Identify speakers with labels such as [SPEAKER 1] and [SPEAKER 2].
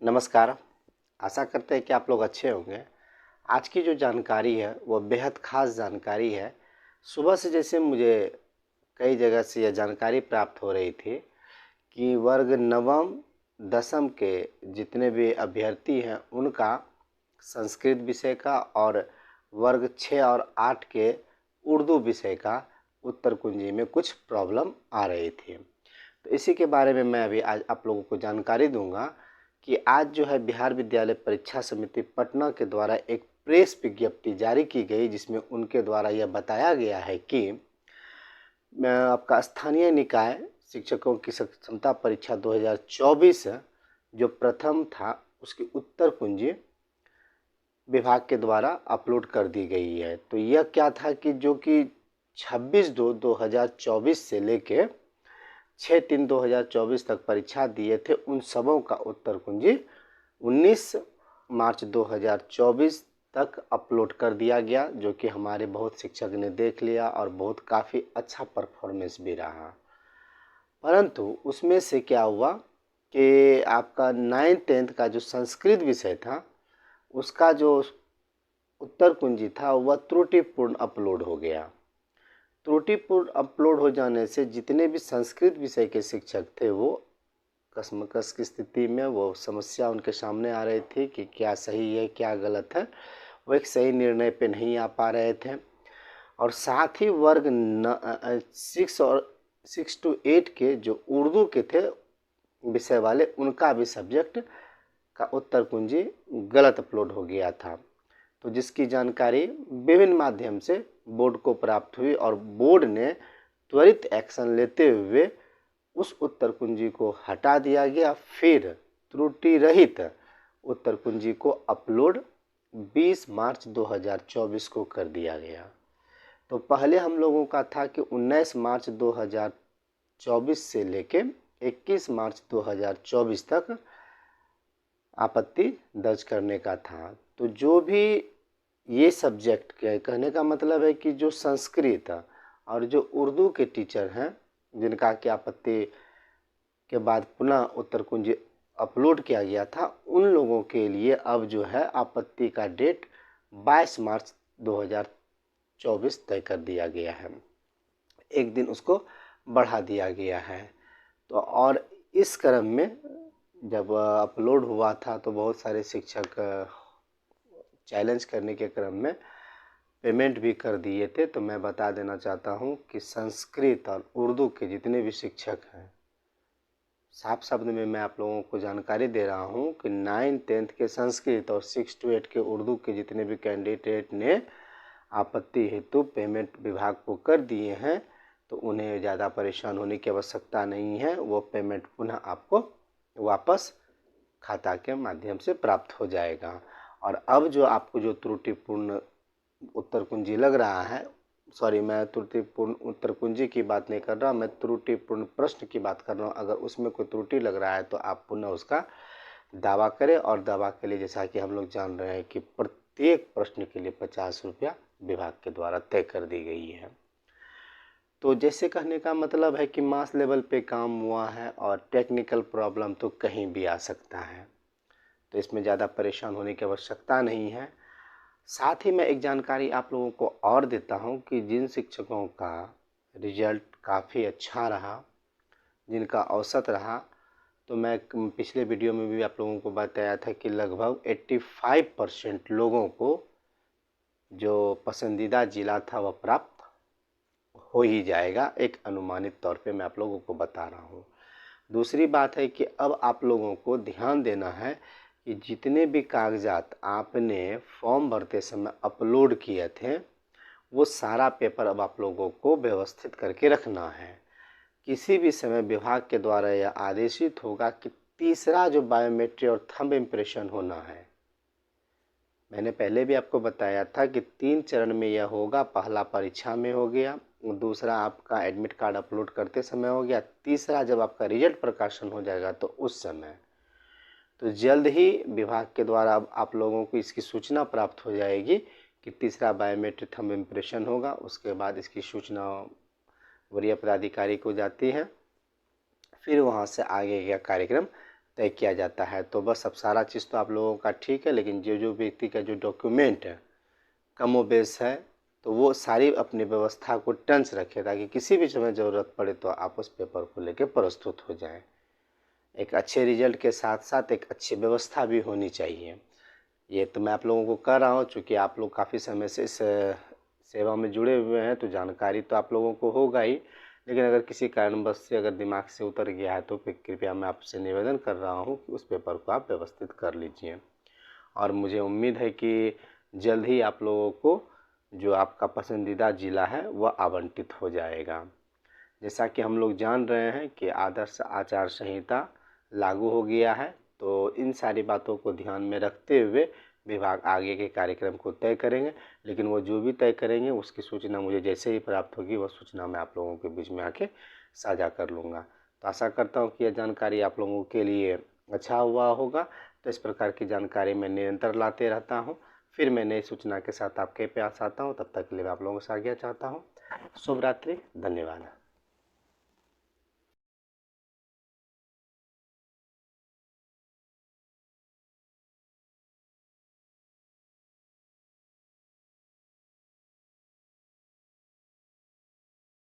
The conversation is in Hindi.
[SPEAKER 1] नमस्कार। आशा करते हैं कि आप लोग अच्छे होंगे। आज की जो जानकारी है वो बेहद ख़ास जानकारी है। सुबह से जैसे मुझे कई जगह से यह जानकारी प्राप्त हो रही थी कि वर्ग नवम दसम के जितने भी अभ्यर्थी हैं उनका संस्कृत विषय का और वर्ग 6 और 8 के उर्दू विषय का उत्तर कुंजी में कुछ प्रॉब्लम आ रही थी। तो इसी के बारे में मैं अभी आज आप लोगों को जानकारी दूंगा कि आज जो है बिहार विद्यालय परीक्षा समिति पटना के द्वारा एक प्रेस विज्ञप्ति जारी की गई, जिसमें उनके द्वारा यह बताया गया है कि आपका स्थानीय निकाय शिक्षकों की क्षमता परीक्षा 2024 जो प्रथम था उसकी उत्तर कुंजी विभाग के द्वारा अपलोड कर दी गई है। तो यह क्या था कि जो कि 26/2/2024 से लेके 6/3/2024 तक परीक्षा दिए थे उन सबों का उत्तर कुंजी 19 मार्च 2024 तक अपलोड कर दिया गया, जो कि हमारे बहुत शिक्षक ने देख लिया और बहुत काफ़ी अच्छा परफॉर्मेंस भी रहा। परंतु उसमें से क्या हुआ कि आपका 9th-10th का जो संस्कृत विषय था उसका जो उत्तर कुंजी था वह त्रुटिपूर्ण अपलोड हो गया। त्रुटिपूर्ण अपलोड हो जाने से जितने भी संस्कृत विषय के शिक्षक थे वो कशमकश की स्थिति में, वो समस्या उनके सामने आ रही थी कि क्या सही है क्या गलत है, वो एक सही निर्णय पे नहीं आ पा रहे थे। और साथ ही वर्ग 6 to 8 के जो उर्दू के थे विषय वाले उनका भी सब्जेक्ट का उत्तर कुंजी गलत अपलोड हो गया था। तो जिसकी जानकारी विभिन्न माध्यम से बोर्ड को प्राप्त हुई और बोर्ड ने त्वरित एक्शन लेते हुए उस उत्तर कुंजी को हटा दिया गया। फिर त्रुटि रहित उत्तर कुंजी को अपलोड 20 मार्च 2024 को कर दिया गया। तो पहले हम लोगों का था कि 19 मार्च 2024 से लेके 21 मार्च 2024 तक आपत्ति दर्ज करने का था। तो जो भी ये सब्जेक्ट के कहने का मतलब है कि जो संस्कृत और जो उर्दू के टीचर हैं जिनका की आपत्ति के बाद पुनः उत्तर कुंजी अपलोड किया गया था, उन लोगों के लिए अब जो है आपत्ति का डेट 22 मार्च 2024 तय कर दिया गया है। एक दिन उसको बढ़ा दिया गया है। तो और इस क्रम में जब अपलोड हुआ था तो बहुत सारे शिक्षक चैलेंज करने के क्रम में पेमेंट भी कर दिए थे। तो मैं बता देना चाहता हूं कि संस्कृत और उर्दू के जितने भी शिक्षक हैं, साफ शब्द में मैं आप लोगों को जानकारी दे रहा हूं कि 9th-10th के संस्कृत और 6 to 8 के उर्दू के जितने भी कैंडिडेट ने आपत्ति हेतु पेमेंट विभाग को कर दिए हैं तो उन्हें ज़्यादा परेशान होने की आवश्यकता नहीं है। वो पेमेंट पुनः आपको वापस खाता के माध्यम से प्राप्त हो जाएगा। और अब जो आपको जो त्रुटिपूर्ण उत्तर कुंजी लग रहा है, सॉरी, मैं त्रुटिपूर्ण उत्तर कुंजी की बात नहीं कर रहा, मैं त्रुटिपूर्ण प्रश्न की बात कर रहा हूँ। अगर उसमें कोई त्रुटि लग रहा है तो आप पुनः उसका दावा करें। और दावा के लिए जैसा कि हम लोग जान रहे हैं कि प्रत्येक प्रश्न के लिए 50 रुपया विभाग के द्वारा तय कर दी गई है। तो जैसे कहने का मतलब है कि मास लेवल पे काम हुआ है और टेक्निकल प्रॉब्लम तो कहीं भी आ सकता है, तो इसमें ज़्यादा परेशान होने की आवश्यकता नहीं है। साथ ही मैं एक जानकारी आप लोगों को और देता हूं कि जिन शिक्षकों का रिजल्ट काफ़ी अच्छा रहा, जिनका औसत रहा, तो मैं पिछले वीडियो में भी आप लोगों को बताया था कि लगभग 85% लोगों को जो पसंदीदा ज़िला था वह प्राप्त हो ही जाएगा, एक अनुमानित तौर पे मैं आप लोगों को बता रहा हूँ। दूसरी बात है कि अब आप लोगों को ध्यान देना है कि जितने भी कागजात आपने फॉर्म भरते समय अपलोड किए थे वो सारा पेपर अब आप लोगों को व्यवस्थित करके रखना है। किसी भी समय विभाग के द्वारा यह आदेशित होगा कि तीसरा जो बायोमेट्रिक और थंब इम्प्रेशन होना है, मैंने पहले भी आपको बताया था कि 3 चरण में यह होगा। पहला परीक्षा में हो गया, दूसरा आपका एडमिट कार्ड अपलोड करते समय हो गया, तीसरा जब आपका रिजल्ट प्रकाशन हो जाएगा तो उस समय। तो जल्द ही विभाग के द्वारा अब आप लोगों को इसकी सूचना प्राप्त हो जाएगी कि तीसरा बायोमेट्रिक थंब इम्प्रेशन होगा। उसके बाद इसकी सूचना वरीय पदाधिकारी को जाती है, फिर वहाँ से आगे का कार्यक्रम तय किया जाता है। तो बस अब सारा चीज़ तो आप लोगों का ठीक है, लेकिन जो जो व्यक्ति का जो डॉक्यूमेंट है कमोबेश है, तो वो सारी अपनी व्यवस्था को टंच रखे, ताकि किसी भी समय ज़रूरत पड़े तो आप उस पेपर को लेकर प्रस्तुत हो जाएं। एक अच्छे रिजल्ट के साथ साथ एक अच्छी व्यवस्था भी होनी चाहिए। ये तो मैं आप लोगों को कह रहा हूँ, चूँकि आप लोग काफ़ी समय से इस सेवा में जुड़े हुए हैं, तो जानकारी तो आप लोगों को होगा ही, लेकिन अगर किसी कारणवश से अगर दिमाग से उतर गया है तो फिर कृपया मैं आपसे निवेदन कर रहा हूँ कि उस पेपर को आप व्यवस्थित कर लीजिए। और मुझे उम्मीद है कि जल्द ही आप लोगों को जो आपका पसंदीदा ज़िला है वह आवंटित हो जाएगा। जैसा कि हम लोग जान रहे हैं कि आदर्श आचार संहिता लागू हो गया है, तो इन सारी बातों को ध्यान में रखते हुए विभाग आगे के कार्यक्रम को तय करेंगे। लेकिन वो जो भी तय करेंगे उसकी सूचना मुझे जैसे ही प्राप्त होगी, वह सूचना मैं आप लोगों के बीच में आके साझा कर लूँगा। तो आशा करता हूँ कि यह जानकारी आप लोगों के लिए अच्छा हुआ होगा। तो इस प्रकार की जानकारी मैं निरंतर लाते रहता हूँ। फिर मैं नई सूचना के साथ आपके पास आता हूँ। तब तक के लिए मैं आप लोगों से आज्ञा चाहता हूँ। शुभ रात्रि, धन्यवाद।